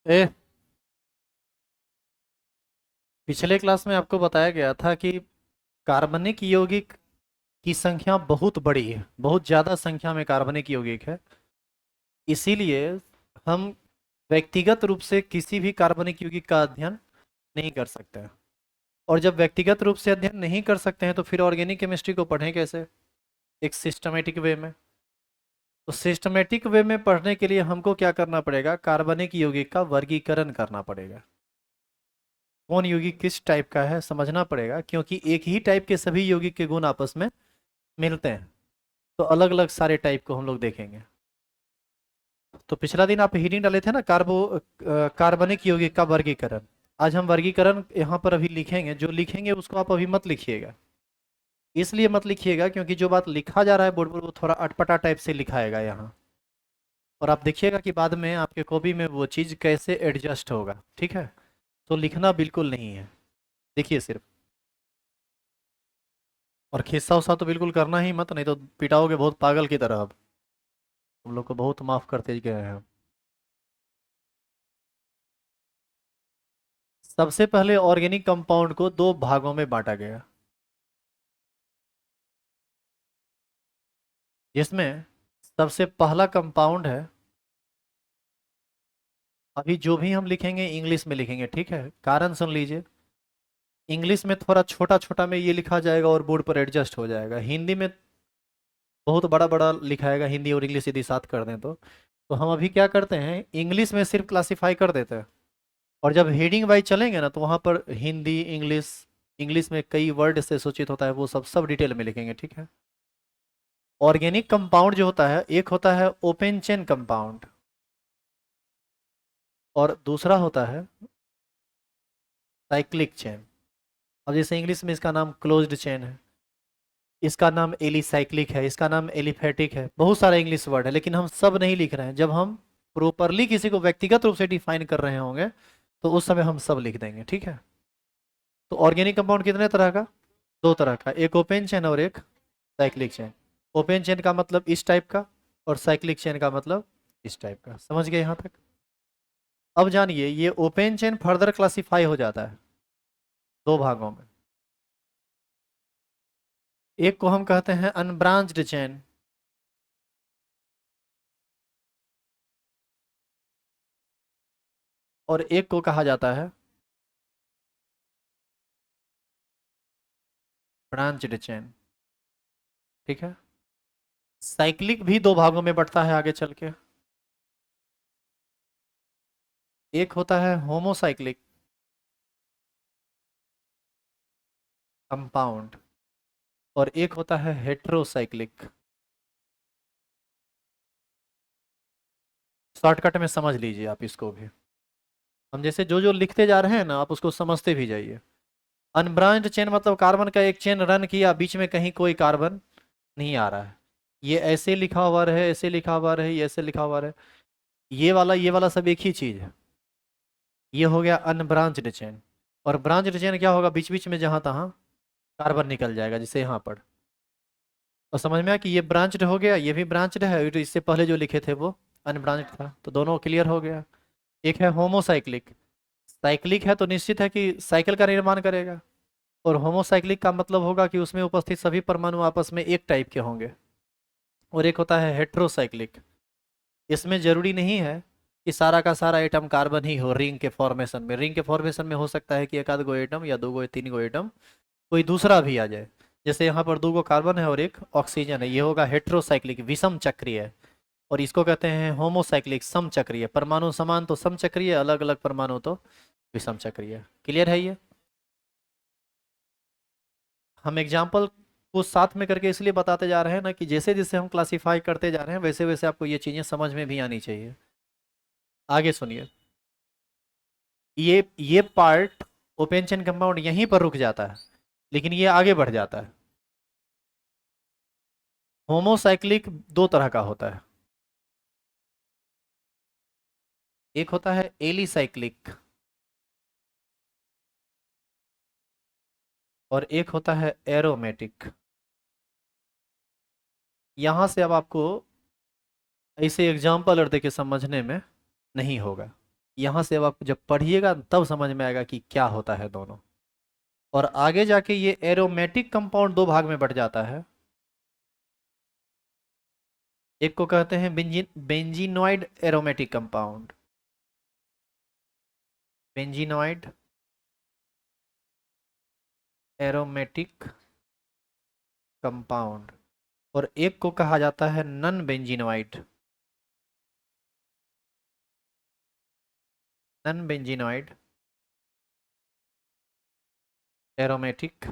ए, पिछले क्लास में आपको बताया गया था कि कार्बनिक यौगिक की संख्या बहुत बड़ी है, बहुत ज़्यादा संख्या में कार्बनिक यौगिक है। इसीलिए हम व्यक्तिगत रूप से किसी भी कार्बनिक यौगिक का अध्ययन नहीं कर सकते हैं। और जब व्यक्तिगत रूप से अध्ययन नहीं कर सकते हैं तो फिर ऑर्गेनिक केमिस्ट्री को पढ़ें कैसे? एक सिस्टमेटिक वे में। तो सिस्टमेटिक वे में पढ़ने के लिए हमको क्या करना पड़ेगा? कार्बनिक यौगिक का वर्गीकरण करना पड़ेगा। कौन यौगिक किस टाइप का है समझना पड़ेगा, क्योंकि एक ही टाइप के सभी यौगिक के गुण आपस में मिलते हैं। तो अलग अलग सारे टाइप को हम लोग देखेंगे। तो पिछला दिन आप हीडिंग डाले थे ना, कार्बनिक यौगिक का वर्गीकरण। आज हम वर्गीकरण यहाँ पर अभी लिखेंगे। जो लिखेंगे उसको आप अभी मत लिखिएगा। इसलिए मत लिखिएगा क्योंकि जो बात लिखा जा रहा है बोर्ड पर वो थोड़ा अटपटा टाइप से लिखाएगा यहाँ। और आप देखिएगा कि बाद में आपके कॉपी में वो चीज़ कैसे एडजस्ट होगा। ठीक है? तो लिखना बिल्कुल नहीं है, देखिए सिर्फ। और खिस्सा उस्सा तो बिल्कुल करना ही मत, नहीं तो पिटाओगे बहुत पागल की तरह। अब हम लोग को बहुत माफ करते गए हैं। सबसे पहले ऑर्गेनिक कंपाउंड को दो भागों में बांटा गया, जिसमें सबसे पहला कंपाउंड है। अभी जो भी हम लिखेंगे इंग्लिश में लिखेंगे, ठीक है? कारण सुन लीजिए। इंग्लिश में थोड़ा छोटा छोटा में ये लिखा जाएगा और बोर्ड पर एडजस्ट हो जाएगा। हिंदी में बहुत बड़ा बड़ा लिखाएगा, हिंदी और इंग्लिश यदि साथ कर दें तो हम अभी क्या करते हैं, इंग्लिश में सिर्फ क्लासिफाई कर देते हैं। और जब हेडिंग वाइज चलेंगे ना तो वहाँ पर हिंदी इंग्लिश, इंग्लिश में कई वर्ड से सूचित होता है, वो सब सब डिटेल में लिखेंगे। ठीक है? ऑर्गेनिक कंपाउंड जो होता है, एक होता है ओपन चेन कंपाउंड और दूसरा होता है साइक्लिक चेन। अब जैसे इंग्लिश में इसका नाम क्लोज्ड चेन है, इसका नाम एलिसाइक्लिक है, इसका नाम एलिफेटिक है, बहुत सारा इंग्लिश वर्ड है, लेकिन हम सब नहीं लिख रहे हैं। जब हम प्रॉपरली किसी को व्यक्तिगत रूप से डिफाइन कर रहे होंगे तो उस समय हम सब लिख देंगे। ठीक है? तो ऑर्गेनिक कंपाउंड कितने तरह का? दो तरह का, एक ओपन चेन और एक साइक्लिक चेन। ओपन चेन का मतलब इस टाइप का, और साइक्लिक चेन का मतलब इस टाइप का। समझ गए यहाँ तक? अब जानिए, ये ओपन चेन फर्दर क्लासिफाई हो जाता है दो भागों में। एक को हम कहते हैं अनब्रांच्ड चेन, और एक को कहा जाता है ब्रांच्ड चेन। ठीक है? साइक्लिक भी दो भागों में बढ़ता है आगे चल के। एक होता है होमोसाइक्लिक कंपाउंड और एक होता है हेट्रोसाइक्लिक। शॉर्टकट में समझ लीजिए आप इसको भी। हम जैसे जो जो लिखते जा रहे हैं ना, आप उसको समझते भी जाइए। अनब्रांच्ड चेन मतलब कार्बन का एक चेन रन किया, बीच में कहीं कोई कार्बन नहीं आ रहा है। ये ऐसे लिखा हुआ रहे, ऐसे लिखा हुआ रहे, ये ऐसे लिखा हुआ रहे, ये वाला सब एक ही चीज है। ये हो गया अनब्रांच्ड चेन। और ब्रांच्ड चेन क्या होगा? बीच बीच में जहां तहां कार्बन निकल जाएगा, जैसे यहाँ पर। और समझ में आया कि ये ब्रांच्ड हो गया, ये भी ब्रांच्ड है, और इससे पहले जो लिखे थे वो अनब्रांच्ड था, तो दोनों क्लियर हो गया। एक है होमोसाइक्लिक। साइक्लिक है तो निश्चित है कि साइकिल का निर्माण करेगा। और होमोसाइक्लिक का मतलब होगा कि उसमें उपस्थित सभी परमाणु आपस में एक टाइप के होंगे। और एक होता है हेट्रोसाइक्लिक। इसमें जरूरी नहीं है कि सारा का सारा एटम कार्बन ही हो। रिंग के फॉर्मेशन में, रिंग के फॉर्मेशन में हो सकता है कि एक आध गो एटम या दो गो तीन गो एटम कोई दूसरा भी आ जाए। जैसे यहाँ पर दो गो कार्बन है और एक ऑक्सीजन है, ये होगा हेट्रोसाइक्लिक, विषम चक्रीय। और इसको कहते हैं होमोसाइक्लिक, सम चक्रीय। परमाणु समान तो सम चक्रीय, अलग अलग परमाणु तो विषम चक्रीय। क्लियर है ये? हम एग्जाम्पल को साथ में करके इसलिए बताते जा रहे हैं ना कि जैसे जैसे हम क्लासिफाई करते जा रहे हैं वैसे वैसे आपको ये चीज़ें समझ में भी आनी चाहिए। आगे सुनिए। ये पार्ट ओपन चेन कंपाउंड यहीं पर रुक जाता है, लेकिन ये आगे बढ़ जाता है। होमोसाइक्लिक दो तरह का होता है। एक होता है एलिसाइक्लिक और एक होता है एरोमेटिक। यहां से अब आपको ऐसे एग्जाम्पल और देके समझने में नहीं होगा। यहाँ से अब आप जब पढ़िएगा तब समझ में आएगा कि क्या होता है दोनों। और आगे जाके ये एरोमेटिक कंपाउंड दो भाग में बट जाता है। एक को कहते हैं benzenoid aromatic compound, benzenoid aromatic compound, और एक को कहा जाता है non benzenoid, non benzenoid aromatic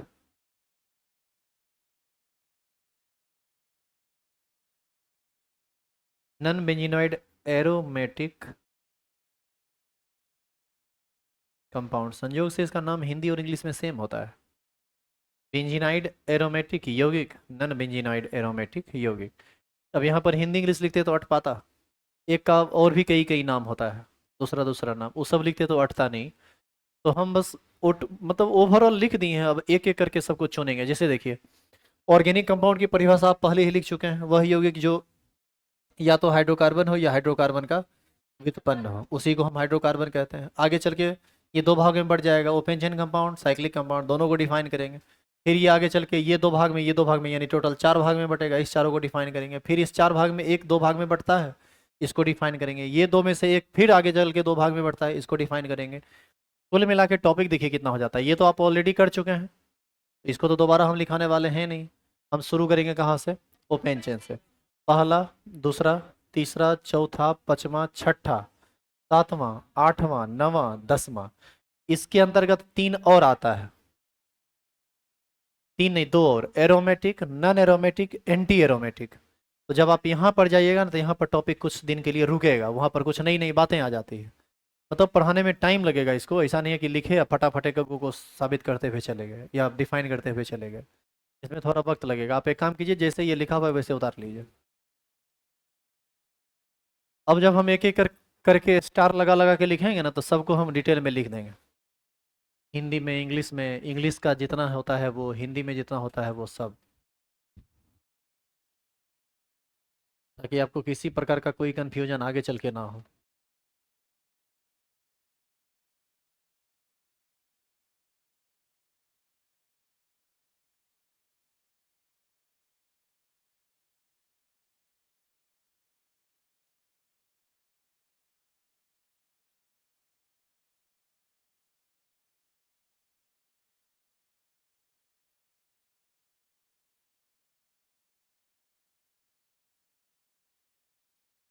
non benzenoid aromatic compound. संयोग से इसका नाम हिंदी और इंग्लिश में सेम होता है, बेंजीनाइड एरोमेटिक यौगिक, नन बेंजीनाइड एरोमेटिक यौगिक। अब यहाँ पर हिंदी इंग्लिश लिखते तो अट पाता, एक का और भी कई कई नाम होता है, दूसरा दूसरा नाम, वो सब लिखते तो अटता नहीं। तो हम बस मतलब ओवरऑल लिख दिए हैं, अब एक एक करके सबको चुनेंगे। जैसे देखिए, ऑर्गेनिक कंपाउंड की परिभाषा आप पहले ही लिख चुके हैं, वह यौगिक जो या तो हाइड्रोकार्बन हो या हाइड्रोकार्बन का व्युत्पन्न हो, उसी को हम हाइड्रोकार्बन कहते हैं। आगे चल के ये दो भाग में बढ़ जाएगा, open chain compound, cyclic compound, दोनों को डिफाइन करेंगे। फिर ये आगे चल के ये दो भाग में, ये दो भाग में, यानी टोटल चार भाग में बटेगा, इस चारों को डिफाइन करेंगे। फिर इस चार भाग में एक दो भाग में बढ़ता है, इसको डिफाइन करेंगे। ये दो में से एक फिर आगे चल के दो भाग में बढ़ता है, इसको डिफाइन करेंगे। कुल मिला के टॉपिक देखिए कितना हो जाता है। ये तो आप ऑलरेडी कर चुके हैं, इसको तो दोबारा हम लिखाने वाले हैं नहीं। हम शुरू करेंगे कहाँ से? ओपन चेन से। पहला, दूसरा, तीसरा, चौथा, पांचवा, छठा, सातवां, आठवां, नवां, दसवां, इसके अंतर्गत तीन और आता है। तीन नहीं, दो और, aromatic, non aromatic, anti aromatic. तो जब आप यहाँ पर जाइएगा ना तो यहाँ पर टॉपिक कुछ दिन के लिए रुकेगा, वहाँ पर कुछ नई नई बातें आ जाती है। मतलब पढ़ाने में टाइम लगेगा इसको, ऐसा नहीं है कि लिखे या फटाफट एक को साबित करते हुए चले गए या डिफाइन करते हुए चले गए। इसमें थोड़ा वक्त लगेगा। आप एक काम कीजिए, जैसे ये लिखा हुआ है वैसे उतार लीजिए। अब जब हम एक एक करके स्टार लगा लगा के लिखेंगे ना तो सबको हम डिटेल में लिख देंगे, हिंदी में, इंग्लिश में, इंग्लिश का जितना होता है वो हिंदी में जितना होता है वो सब, ताकि आपको किसी प्रकार का कोई कंफ्यूजन आगे चल के ना हो।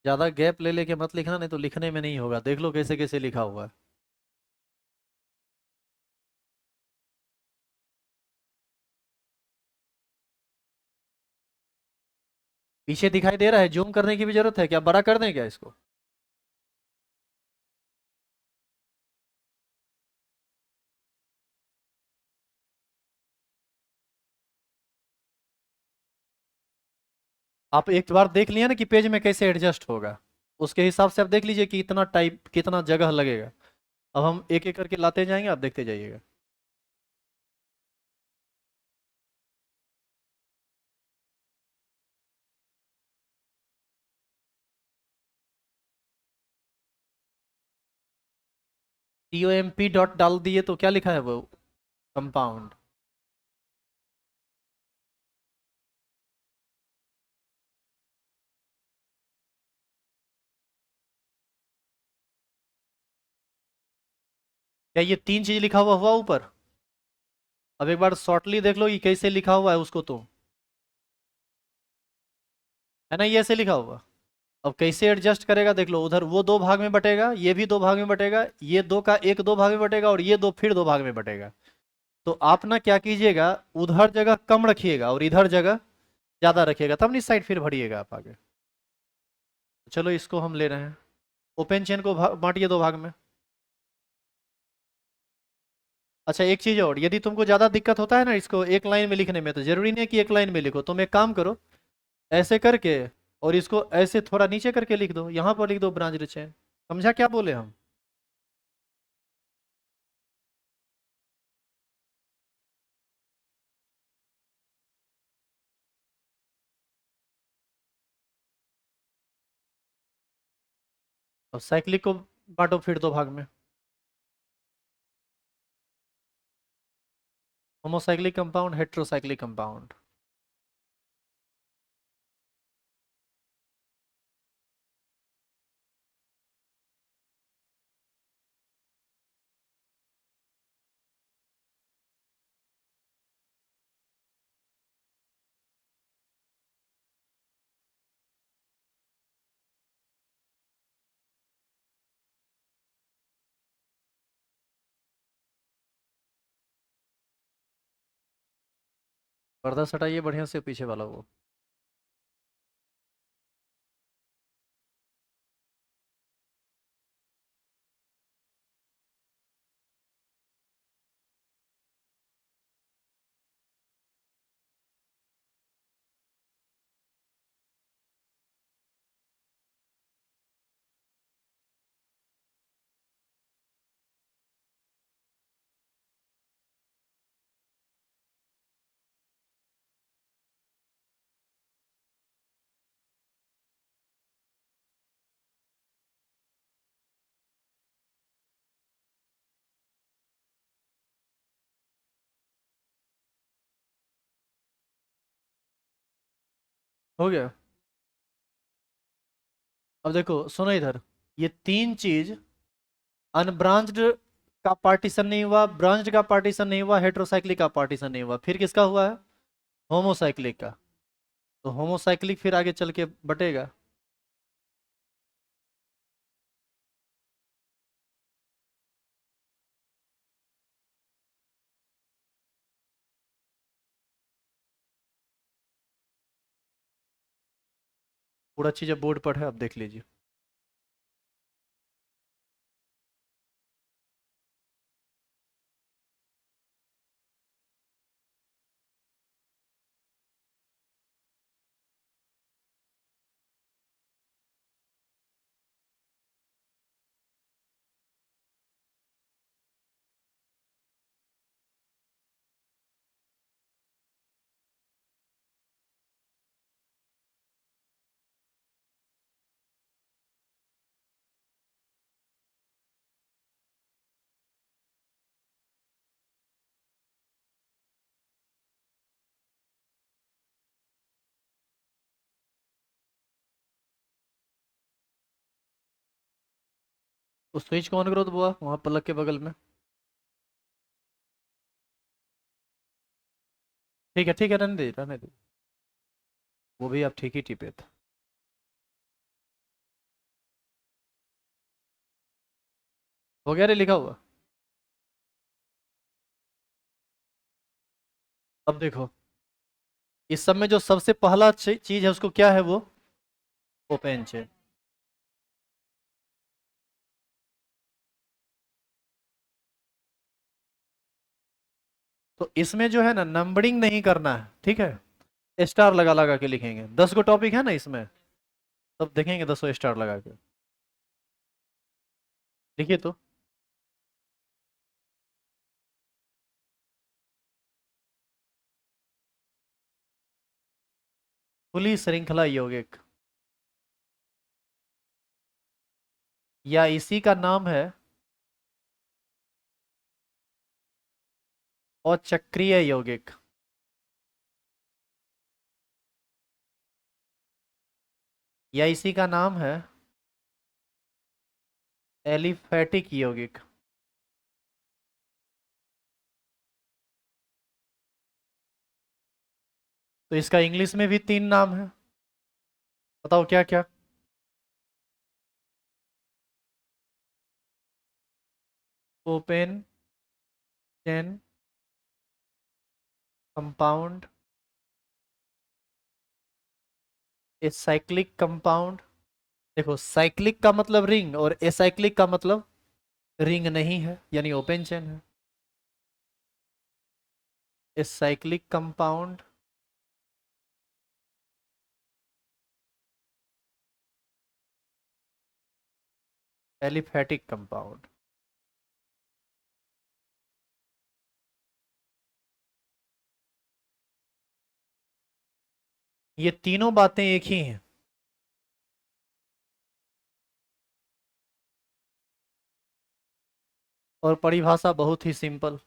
ज़्यादा गैप ले लेके मत लिखना, नहीं तो लिखने में नहीं होगा। देख लो कैसे कैसे लिखा हुआ है। पीछे दिखाई दे रहा है? जूम करने की भी जरूरत है क्या? बड़ा कर दें क्या इसको? आप एक बार देख लिया ना कि पेज में कैसे एडजस्ट होगा, उसके हिसाब से आप देख लीजिए कि इतना टाइप कितना जगह लगेगा। अब हम एक एक करके लाते जाएंगे, आप देखते जाइएगा। TOMP डॉट डाल दिए तो क्या लिखा है वो? कंपाउंड। क्या ये तीन चीज लिखा हुआ हुआ ऊपर? अब एक बार शॉर्टली देख लो कि कैसे लिखा हुआ है उसको, तो है ना, ये ऐसे लिखा हुआ। अब कैसे एडजस्ट करेगा देख लो, उधर वो दो भाग में बटेगा, ये भी दो भाग में बटेगा, ये दो का एक दो भाग में बटेगा, और ये दो फिर दो भाग में बटेगा। तो आप ना क्या कीजिएगा, उधर जगह कम रखिएगा और इधर जगह ज्यादा रखिएगा, तब नहीं साइड फिर भरिएगा आप आगे। चलो इसको हम ले रहे हैं, ओपन चेन को बांटिए दो भाग में। अच्छा एक चीज और, यदि तुमको ज्यादा दिक्कत होता है ना इसको एक लाइन में लिखने में, तो जरूरी नहीं है कि एक लाइन में लिखो। तुम एक काम करो, ऐसे करके और इसको ऐसे थोड़ा नीचे करके लिख दो, यहाँ पर लिख दो ब्रांच चेन। समझा क्या बोले हम? अब साइक्लिक को बांटो फिर दो भाग में। Homocyclic compound, heterocyclic compound. पर्दा सटाइए बढ़िया से, पीछे वाला वो। हो गया। अब देखो सुनो इधर, ये तीन चीज, अनब्रांच्ड का पार्टीशन नहीं हुआ, ब्रांच्ड का पार्टीशन नहीं हुआ, हेट्रोसाइक्लिक का पार्टीशन नहीं हुआ, फिर किसका हुआ है? होमोसाइक्लिक का। तो होमोसाइक्लिक फिर आगे चल के बटेगा। पूरा चीज बोर्ड पर है, अब देख लीजिए। तो स्विच को ऑन करो तो बुआ, वहां प्लग के बगल में। ठीक है, रहने दे रहने दे। वो भी आप ठीक ही टिपे थे। हो गया रे लिखा हुआ। अब देखो, इस सब में जो सबसे पहला चीज है उसको क्या है वो? Open chain. तो इसमें जो है ना, नंबरिंग नहीं करना है, ठीक है। स्टार लगा लगा के लिखेंगे, 10 गो टॉपिक है ना इसमें, तब देखेंगे 10 स्टार लगा के। लिखिए तो। खुली श्रृंखला यौगिक, या इसी का नाम है अचक्रीय यौगिक, या इसी का नाम है एलिफैटिक यौगिक। तो इसका इंग्लिश में भी 3 नाम है, बताओ क्या क्या? Open chain compound, acyclic compound. देखो, साइक्लिक का मतलब रिंग और एसाइक्लिक का मतलब रिंग नहीं है, यानी ओपन चेन है। Acyclic compound, aliphatic compound. ये तीनों बातें एक ही हैं। और परिभाषा बहुत ही सिंपल।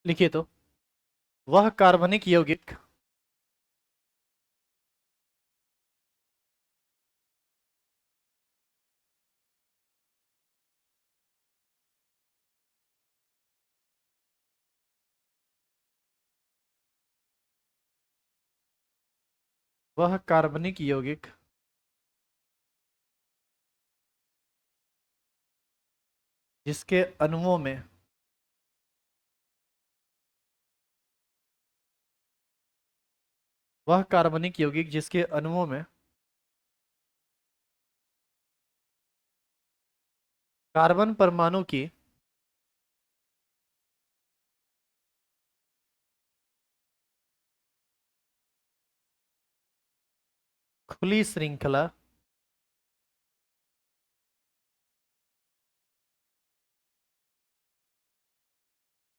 लिखिए तो, वह कार्बनिक यौगिक वह कार्बनिक यौगिक जिसके अणुओं में वह कार्बनिक यौगिक जिसके अणुओं में कार्बन परमाणु की खुली श्रृंखला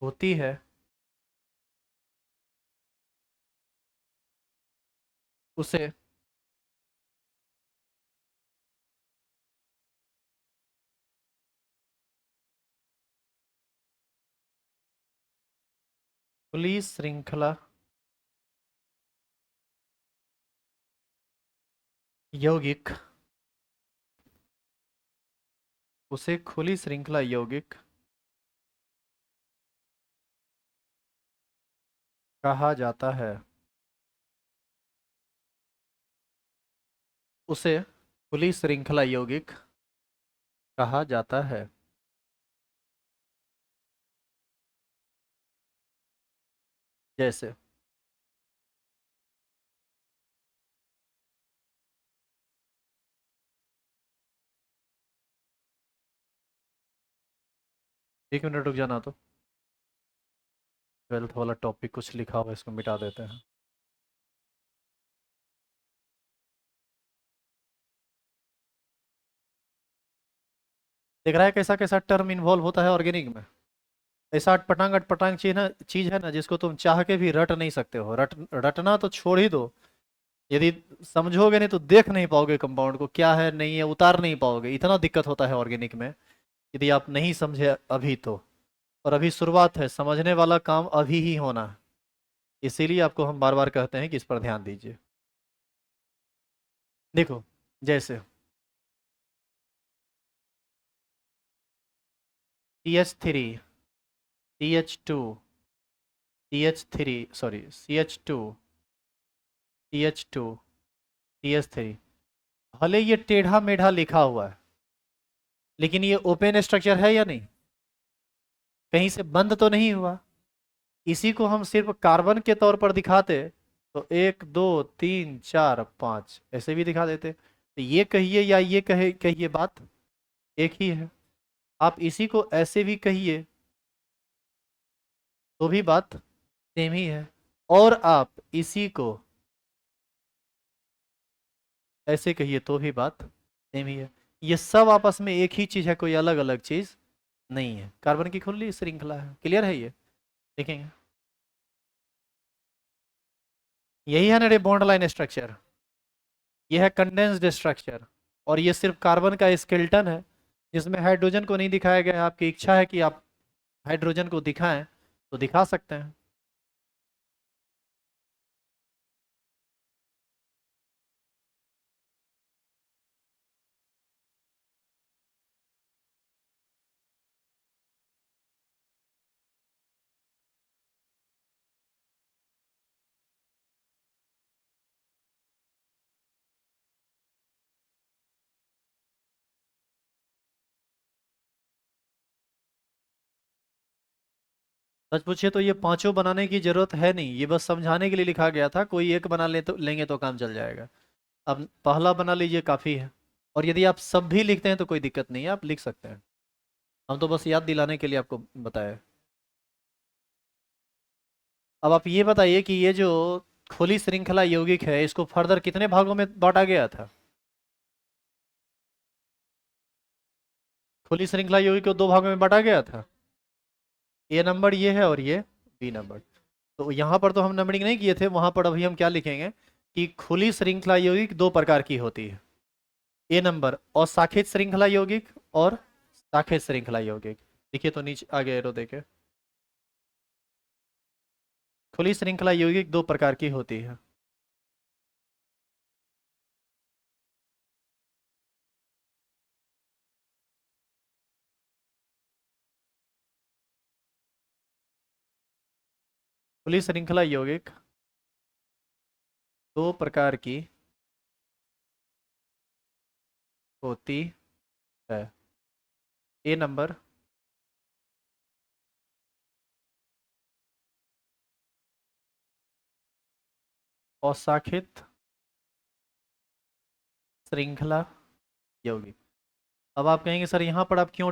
होती है, उसे खुली श्रृंखला यौगिक उसे खुली श्रृंखला यौगिक कहा जाता है। उसे खुली श्रृंखला यौगिक कहा जाता है। जैसे, 1 मिनट रुक जाना तो, 12th वाला टॉपिक कुछ लिखा हुआ है, इसको मिटा देते हैं। देख रहा है कैसा कैसा टर्म इन्वॉल्व होता है ऑर्गेनिक में। ऐसा अटपटांग अटपटांग चीज है ना, जिसको तुम चाह के भी रट नहीं सकते हो। रटना तो छोड़ ही दो, यदि समझोगे नहीं तो देख नहीं पाओगे कंपाउंड को, क्या है नहीं है उतार नहीं पाओगे। इतना दिक्कत होता है ऑर्गेनिक में, यदि आप नहीं समझे अभी तो। और अभी शुरुआत है, समझने वाला काम अभी ही होना है। इसीलिए आपको हम बार बार कहते हैं कि इस पर ध्यान दीजिए। देखो, जैसे CH3, CH2, CH3, sorry CH2, CH2, CH3, भले ये टेढ़ा मेढ़ा लिखा हुआ है, लेकिन ये ओपन स्ट्रक्चर है या नहीं? कहीं से बंद तो नहीं हुआ। इसी को हम सिर्फ कार्बन के तौर पर दिखाते तो 1 2 3 4 5 ऐसे भी दिखा देते, तो ये कहिए या ये कहिए, बात एक ही है। आप इसी को ऐसे भी कहिए तो भी बात सेम ही है। और आप इसी को ऐसे कहिए तो भी बात सेम ही है। ये सब आपस में एक ही चीज है, कोई अलग अलग चीज नहीं है। कार्बन की खुली श्रृंखला है, क्लियर है ये? देखेंगे, यही है ना रे बॉन्ड लाइन स्ट्रक्चर। ये है कंडेंस्ड स्ट्रक्चर, और ये सिर्फ कार्बन का स्केलेटन है, जिसमें हाइड्रोजन को नहीं दिखाया गया है। आपकी इच्छा है कि आप हाइड्रोजन को दिखाएं तो दिखा सकते हैं। सच पूछिए तो ये पांचों बनाने की जरूरत है नहीं, ये बस समझाने के लिए लिखा गया था, कोई एक बना ले तो लेंगे तो काम चल जाएगा। अब पहला बना लीजिए, काफ़ी है। और यदि आप सब भी लिखते हैं तो कोई दिक्कत नहीं है, आप लिख सकते हैं। हम तो बस याद दिलाने के लिए आपको बताया। अब आप ये बताइए कि ये जो खुली श्रृंखला यौगिक है, इसको फर्दर कितने भागों में बांटा गया था? खुली श्रृंखला यौगिक को दो भागों में बांटा गया था। ए नंबर ये है और ये बी नंबर। तो यहाँ पर तो हम नंबरिंग नहीं किए थे, वहां पर अभी हम क्या लिखेंगे कि खुली श्रृंखला यौगिक दो प्रकार की होती है। ए नंबर अशाखित श्रृंखला यौगिक और शाखित श्रृंखला यौगिक। देखिए तो नीचे आगे एरो देखे, खुली श्रृंखला यौगिक दो प्रकार की होती है। खुली श्रृंखला यौगिक दो प्रकार की होती है। ए नंबर अशाखित श्रृंखला यौगिक। अब आप कहेंगे सर यहाँ पर आप क्यों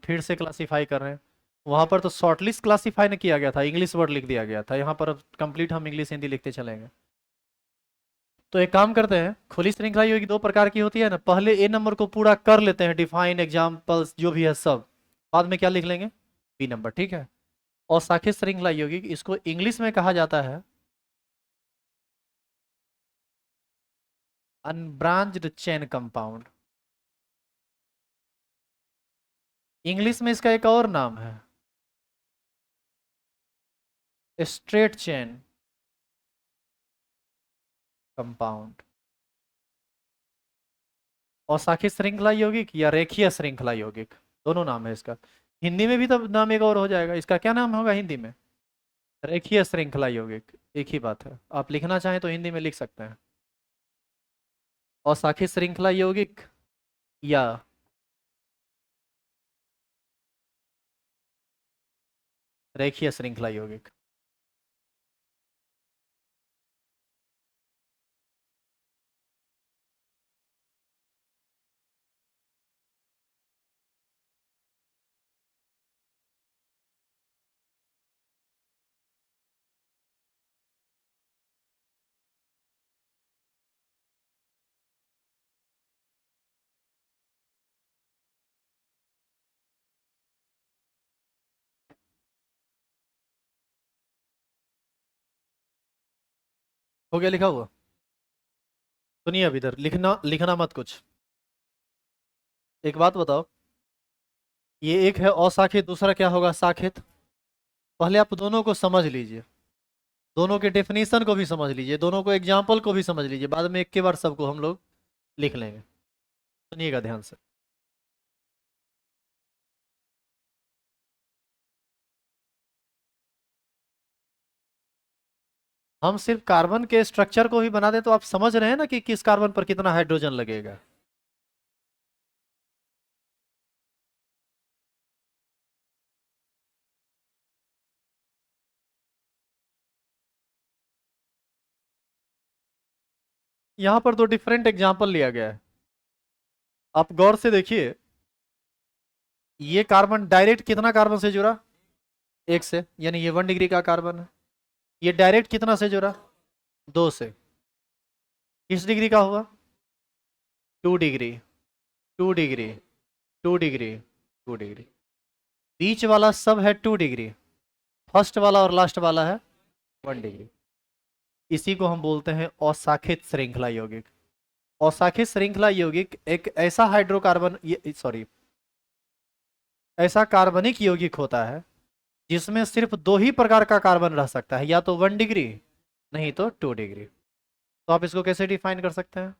फिर से क्लासिफाई कर रहे हैं? वहां पर तो शॉर्टलिस्ट क्लासिफाई नहीं किया गया था, इंग्लिश वर्ड लिख दिया गया था। यहाँ पर अब कंप्लीट हम इंग्लिश हिंदी लिखते चलेंगे। तो एक काम करते हैं, खुली श्रृंखला यौगिक दो प्रकार की होती है ना, पहले ए नंबर को पूरा कर लेते हैं, डिफाइन एग्जाम्पल्स जो भी है सब। बाद में क्या लिख लेंगे? बी नंबर, ठीक है। और शाखित श्रृंखला यौगिक, इसको इंग्लिश में कहा जाता है अनब्रांच्ड चेन कंपाउंड। इंग्लिश में इसका एक और नाम है स्ट्रेट चेन कंपाउंड। अशाखित श्रृंखला यौगिक या रेखीय श्रृंखला यौगिक, दोनों नाम है इसका। हिंदी में भी तो नाम एक और हो जाएगा, इसका क्या नाम होगा हिंदी में? रेखीय श्रृंखला यौगिक, एक ही बात है। आप लिखना चाहें तो हिंदी में लिख सकते हैं अशाखित श्रृंखला यौगिक या रेखीय श्रृंखला यौगिक। हो गया लिखा हुआ? सुनिए, अब इधर लिखना लिखना मत कुछ। एक बात बताओ, ये एक है अशाखित, दूसरा क्या होगा? शाखित। पहले आप दोनों को समझ लीजिए, दोनों के डेफिनेशन को भी समझ लीजिए, दोनों को एग्जाम्पल को भी समझ लीजिए, बाद में एक के बार सबको हम लोग लिख लेंगे। सुनिएगा ध्यान से। हम सिर्फ कार्बन के स्ट्रक्चर को ही बना दें तो आप समझ रहे हैं ना कि किस कार्बन पर कितना हाइड्रोजन लगेगा। यहां पर दो डिफरेंट एग्जाम्पल लिया गया है, आप गौर से देखिए। ये कार्बन डायरेक्ट कितना कार्बन से जुड़ा? एक से, यानी ये 1 डिग्री का कार्बन है। ये डायरेक्ट कितना से जुड़ा? दो से। किस डिग्री का हुआ? 2 डिग्री, 2 डिग्री, 2 डिग्री, 2 डिग्री। बीच वाला सब है 2 डिग्री, फर्स्ट वाला और लास्ट वाला है 1 डिग्री। इसी को हम बोलते हैं अशाखित श्रृंखला यौगिक। अशाखित श्रृंखला यौगिक एक ऐसा हाइड्रोकार्बन, ये सॉरी, ऐसा कार्बनिक यौगिक होता है जिसमें सिर्फ दो ही प्रकार का कार्बन रह सकता है, या तो 1 डिग्री नहीं तो 2 डिग्री। तो आप इसको कैसे डिफाइन कर सकते हैं?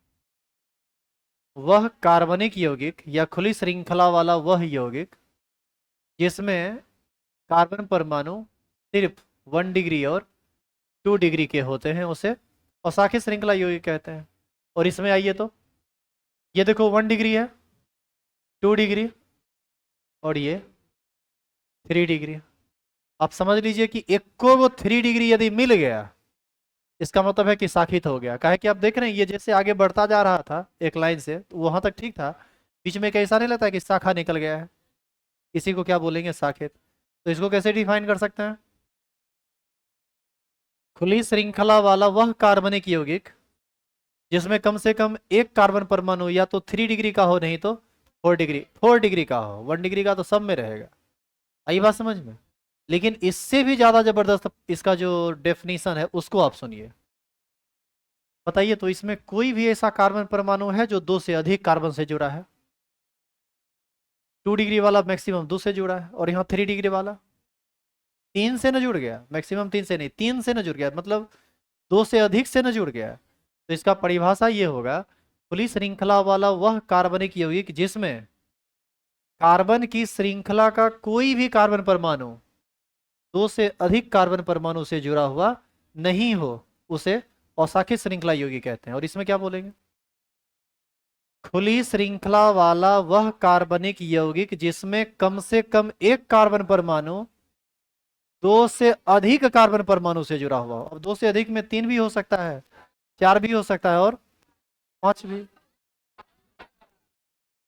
वह कार्बनिक यौगिक या खुली श्रृंखला वाला वह यौगिक जिसमें कार्बन परमाणु सिर्फ 1 डिग्री और 2 डिग्री के होते हैं, उसे अशाखित श्रृंखला यौगिक कहते हैं। और इसमें आइए तो, ये देखो 1 डिग्री है, 2 डिग्री और ये 3 डिग्री। आप समझ लीजिए कि एक को वो 3 डिग्री यदि मिल गया, इसका मतलब है कि शाखित हो गया। काहे कि आप देख रहे हैं ये जैसे आगे बढ़ता जा रहा था एक लाइन से, तो वहां तक ठीक था, बीच में कैसा नहीं लगता है कि शाखा निकल गया है, इसी को क्या बोलेंगे, शाखित। तो इसको कैसे डिफाइन कर सकते हैं? खुली श्रृंखला वाला वह कार्बनिक यौगिक जिसमें कम से कम एक कार्बन परमाणु या तो 3 डिग्री का हो, नहीं तो 4 डिग्री, 4 डिग्री का हो। 1 डिग्री का तो सब में रहेगा। आई बात समझ में? लेकिन इससे भी ज्यादा जबरदस्त इसका जो डेफिनेशन है उसको आप सुनिए। बताइए तो इसमें कोई भी ऐसा कार्बन परमाणु है जो दो से अधिक कार्बन से जुड़ा है? 2 डिग्री वाला मैक्सिमम 2 से जुड़ा है, और यहाँ 3 डिग्री वाला 3 से न जुड़ गया। मैक्सिमम 3 से नहीं, 3 से न जुड़ गया, मतलब 2 से अधिक से न जुड़ गया। तो इसका परिभाषा ये होगा, खुली श्रृंखला वाला वह कार्बनिक यौगिक जिसमें कार्बन की श्रृंखला का कोई भी कार्बन परमाणु 2 से अधिक कार्बन परमाणु से जुड़ा हुआ नहीं हो, उसे अशाखित श्रृंखला यौगिक कहते हैं। और इसमें क्या बोलेंगे? खुली श्रृंखला वाला वह कार्बनिक यौगिक जिसमें कम से कम एक कार्बन परमाणु 2 से अधिक कार्बन परमाणु से जुड़ा हुआ हो। अब 2 से अधिक में 3 भी हो सकता है, 4 भी हो सकता है, और 5 भी।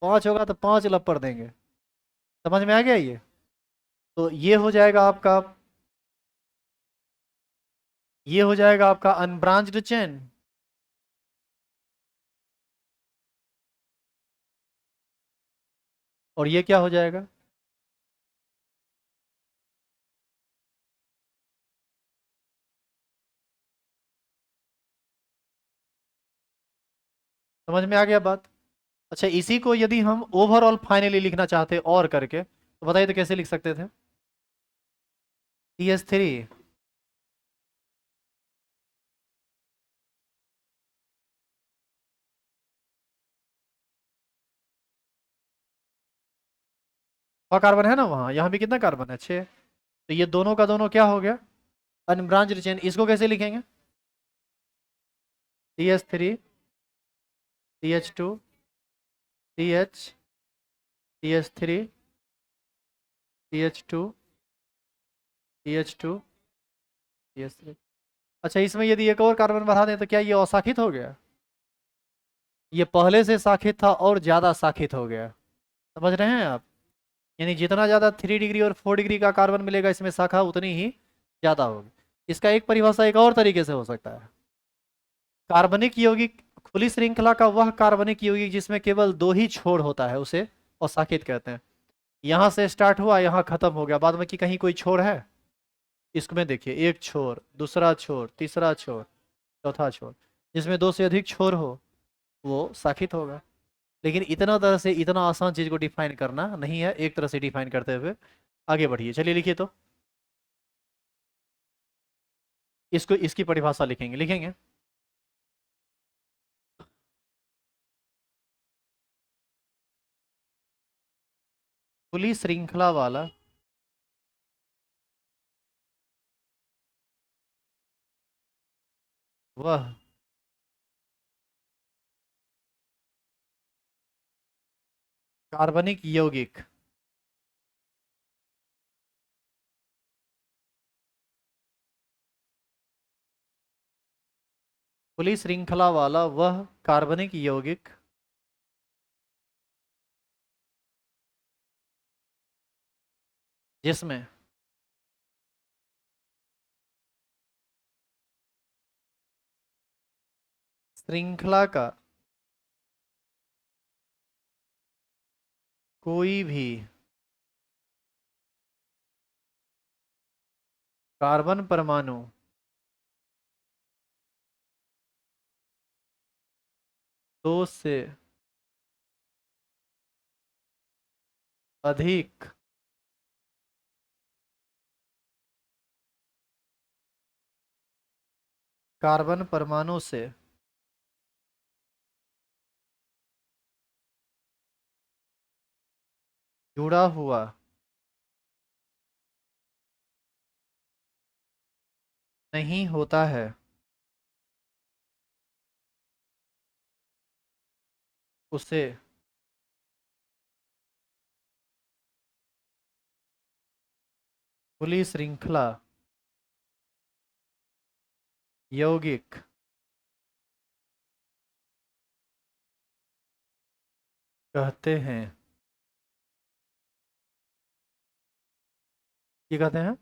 5 होगा तो 5 लपड़ देंगे। समझ में आ गया ये? तो ये हो जाएगा आपका, ये हो जाएगा आपका अनब्रांच्ड चेन। और ये क्या हो जाएगा? समझ में आ गया बात? अच्छा, इसी को यदि हम ओवरऑल फाइनली लिखना चाहते और करके, तो बताइए तो कैसे लिख सकते थे? CS3। कार्बन है ना वहां, यहाँ भी कितना कार्बन है? 6। तो ये दोनों का दोनों क्या हो गया? Unbranched chain. इसको कैसे लिखेंगे? CS3, CH2, CH, CS3, CH2, CH2, CS3। अच्छा, इसमें यदि एक और कार्बन बढ़ा दें तो क्या ये अशाखित हो गया? ये पहले से शाखित था और ज्यादा शाखित हो गया। समझ रहे हैं आप? यानी जितना ज्यादा 3 डिग्री और 4 डिग्री का कार्बन मिलेगा इसमें शाखा उतनी ही ज्यादा होगी। इसका एक परिभाषा एक और तरीके से हो सकता है। कार्बनिक यौगिक, खुली श्रृंखला का वह कार्बनिक यौगिक जिसमें केवल दो ही छोर होता है उसे अशाखित कहते हैं। यहां से स्टार्ट हुआ, यहाँ खत्म हो गया, बाद में कि कहीं कोई छोर है? इसमें देखिए, एक छोर, दूसरा छोर, तीसरा छोर, चौथा छोर, जिसमें दो से अधिक छोर हो वो शाखित होगा। लेकिन इतना तरह से इतना आसान चीज को डिफाइन करना नहीं है, एक तरह से डिफाइन करते हुए आगे बढ़िए। चलिए लिखिए तो, इसको, इसकी परिभाषा लिखेंगे, लिखेंगे। खुली श्रृंखला वाला वह कार्बनिक यौगिक खुली श्रृंखला वाला वह कार्बनिक यौगिक जिसमें श्रृंखला का कोई भी कार्बन परमाणु 2 से अधिक कार्बन परमाणु से जुड़ा हुआ नहीं होता है उसे खुली श्रृंखला यौगिक कहते हैं। ये कहते हैं।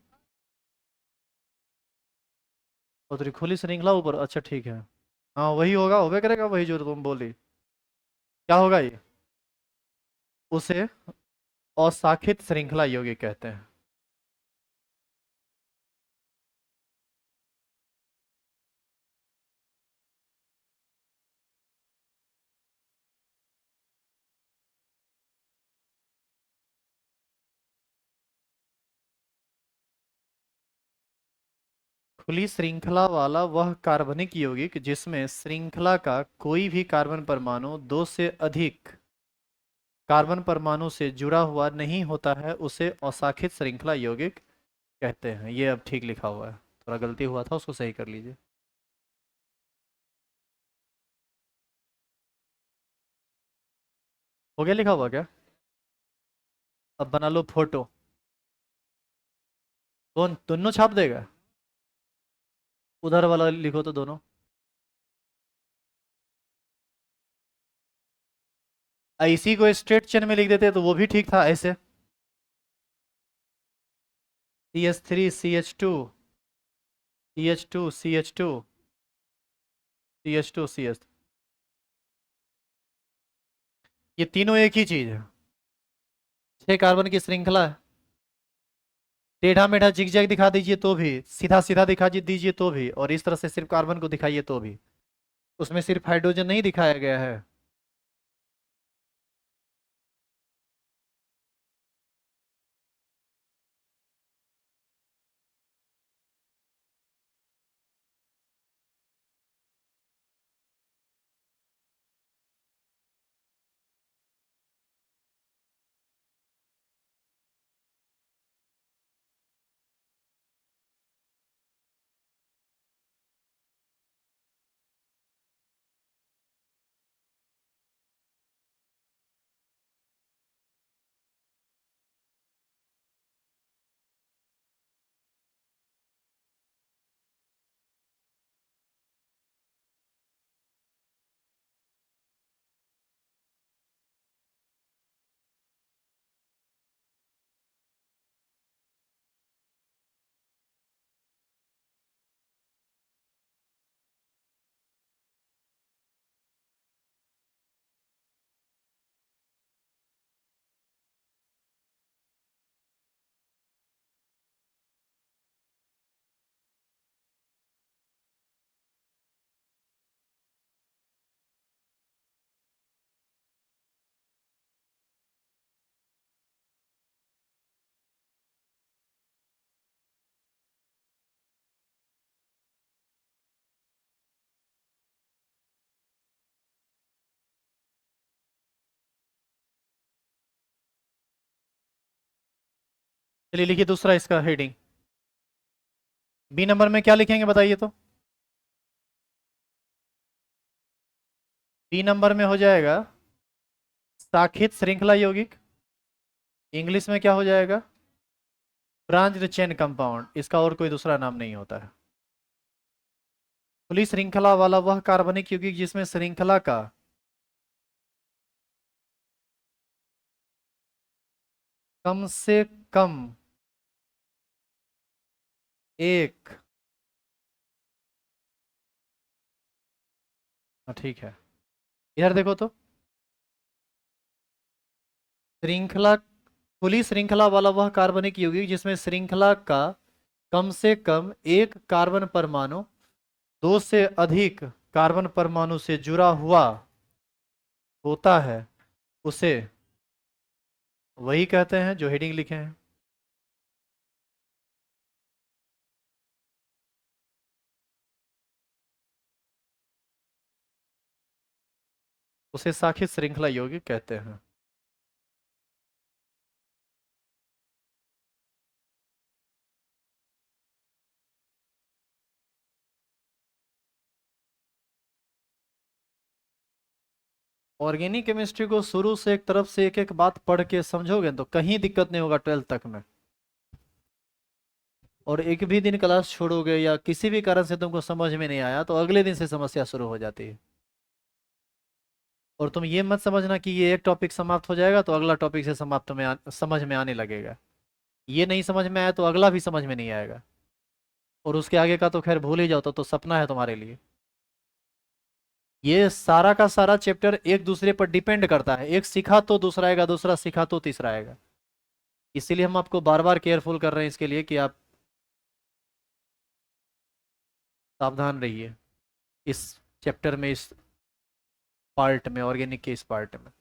और तेरी खुली श्रृंखला ऊपर, अच्छा ठीक है। हाँ वही होगा, होबे करेगा वही जो तुम बोली। क्या होगा ये? उसे अशाखित श्रृंखला यौगिक कहते हैं। खुली श्रृंखला वाला वह कार्बनिक यौगिक जिसमें श्रृंखला का कोई भी कार्बन परमाणु दो से अधिक कार्बन परमाणु से जुड़ा हुआ नहीं होता है उसे अशाखित श्रृंखला यौगिक कहते हैं। ये अब ठीक लिखा हुआ है, थोड़ा गलती हुआ था उसको सही कर लीजिए। हो गया लिखा हुआ क्या? अब बना लो फोटो। कौन दोनों छाप देगा? उधर वाला लिखो तो दोनों। इसी को स्ट्रेट चेन में लिख देते तो वो भी ठीक था ऐसे। CH3 CH2 CH2 CH2 CH2 CH। ये तीनों एक ही चीज है। 6 कार्बन की श्रृंखला है। टेढ़ा मेढ़ा जिगजैग दिखा दीजिए तो भी, सीधा सीधा दिखा दीजिए तो भी, और इस तरह से सिर्फ कार्बन को दिखाइए तो भी, उसमें सिर्फ हाइड्रोजन नहीं दिखाया गया है। चलिए लिखिए दूसरा इसका हेडिंग। बी नंबर में क्या लिखेंगे बताइए तो। बी नंबर में हो जाएगा शाखित श्रृंखला यौगिक। इंग्लिश में क्या हो जाएगा? ब्रांच्ड चेन कंपाउंड, इसका और कोई दूसरा नाम नहीं होता है। खुली श्रृंखला वाला वह कार्बनिक यौगिक जिसमें श्रृंखला का कम से कम एक, हाँ ठीक है, इधर देखो तो। श्रृंखला खुली श्रृंखला वाला वह कार्बनिक यौगिक जिसमें श्रृंखला का कम से कम एक कार्बन परमाणु दो से अधिक कार्बन परमाणु से जुड़ा हुआ होता है उसे वही कहते हैं जो हेडिंग लिखे हैं। उसे शाखित श्रृंखला यौगिक कहते हैं। ऑर्गेनिक केमिस्ट्री को शुरू से एक तरफ से एक एक बात पढ़ के समझोगे तो कहीं दिक्कत नहीं होगा 12th तक में। और एक भी दिन क्लास छोड़ोगे या किसी भी कारण से तुमको समझ में नहीं आया तो अगले दिन से समस्या शुरू हो जाती है। और तुम ये मत समझना कि ये एक टॉपिक समाप्त हो जाएगा तो अगला टॉपिक से समझ में आने लगेगा। ये नहीं समझ में आया तो अगला भी समझ में नहीं आएगा। और उसके आगे का तो खैर भूल ही जाओ, तो सपना है तुम्हारे लिए। ये सारा का सारा चैप्टर एक दूसरे पर डिपेंड करता है, एक सीखा तो दूसरा आएगा, दूसरा सीखा तो तीसरा आएगा। इसीलिए हम आपको बार बार केयरफुल कर रहे हैं इसके लिए कि आप सावधान रहिए इस चैप्टर में, इस पार्ट में, ऑर्गेनिक के इस पार्ट में।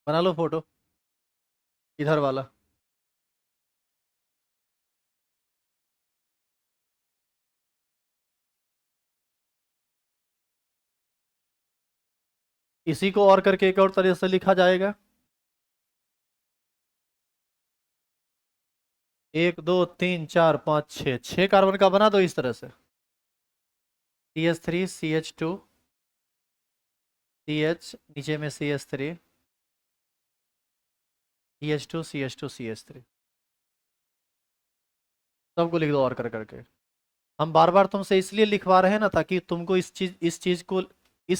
बना लो फोटो, इधर वाला। इसी को और करके एक और तरह से लिखा जाएगा। 1 2 3 4 5 6, 6 कार्बन का बना दो इस तरह से। CH3 CH2 CH, नीचे में CH3 CH2 CH2 CH3, सबको लिख दो और कर करके। हम बार बार तुमसे इसलिए लिखवा रहे हैं ना, ताकि तुमको इस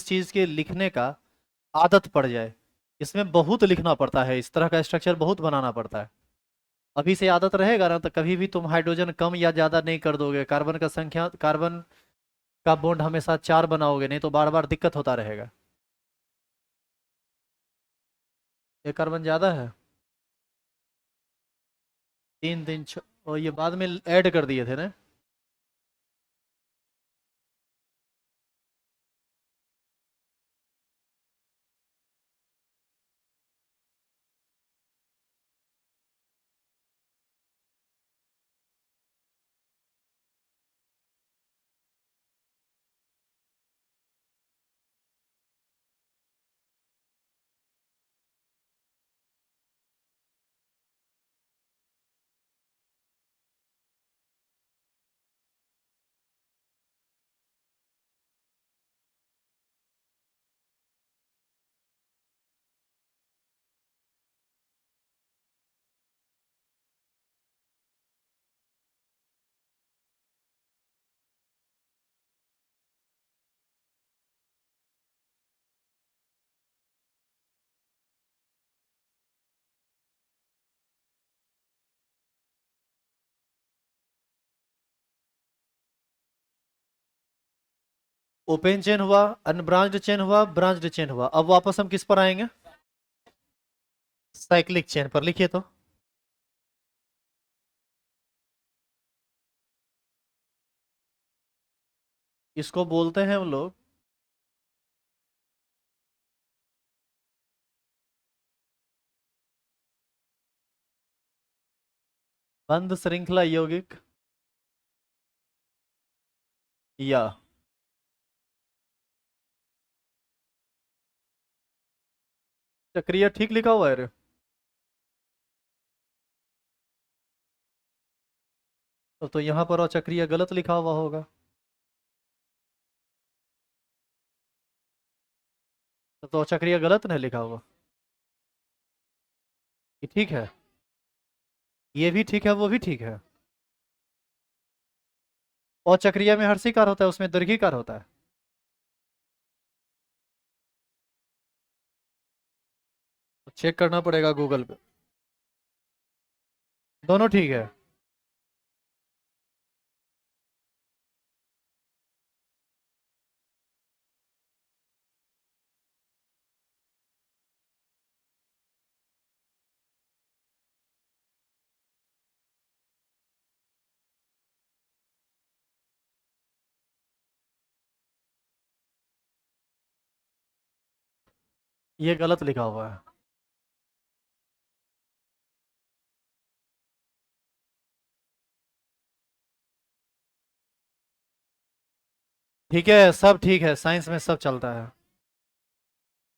चीज के लिखने का आदत पड़ जाए। इसमें बहुत लिखना पड़ता है, इस तरह का स्ट्रक्चर बहुत बनाना पड़ता है। अभी से आदत रहेगा ना तो कभी भी तुम हाइड्रोजन कम या ज्यादा नहीं कर दोगे, कार्बन का बॉन्ड हमेशा 4 बनाओगे, नहीं तो बार बार दिक्कत होता रहेगा। एक कार्बन ज्यादा है, 3 3 6, और ये बाद में ऐड कर दिए थे ना। ओपन चेन हुआ, अनब्रांच्ड चेन हुआ, ब्रांच्ड चेन हुआ। अब वापस हम किस पर आएंगे? साइक्लिक चेन पर। लिखिए तो। इसको बोलते हैं हम लोग बंद श्रृंखला यौगिक या चक्रीय। ठीक लिखा हुआ है रे। तो यहाँ पर अचक्रीय गलत लिखा हुआ होगा। तो अचक्रीय गलत नहीं लिखा हुआ। ये ठीक है, ये भी ठीक है, वो भी ठीक है। और चक्रिया में हर्षिकार होता है, उसमें दीर्घिकार होता है। चेक करना पड़ेगा गूगल पे। दोनों ठीक है। ये गलत लिखा हुआ है। ठीक है, सब ठीक है, साइंस में सब चलता है।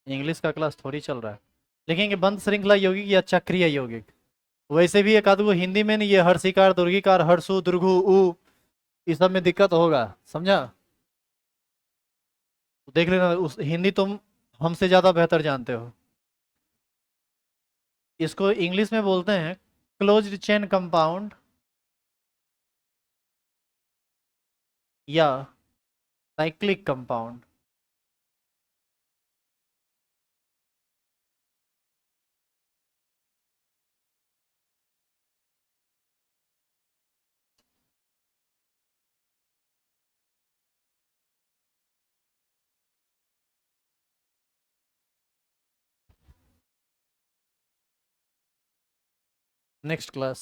इंग्लिश का क्लास थोड़ी चल रहा है। लिखेंगे बंद श्रृंखला यौगिक या चक्रीय यौगिक। वैसे भी एक आध वो हिंदी में नहीं, ये हर्षिकार दुर्घिकार हर्षु दुर्घु उ, इस सब में दिक्कत होगा, समझा। तो देख लेना, उस हिंदी तुम हमसे ज्यादा बेहतर जानते हो। इसको इंग्लिश में बोलते हैं क्लोज्ड चेन कंपाउंड या साइक्लिक कंपाउंड। Next class.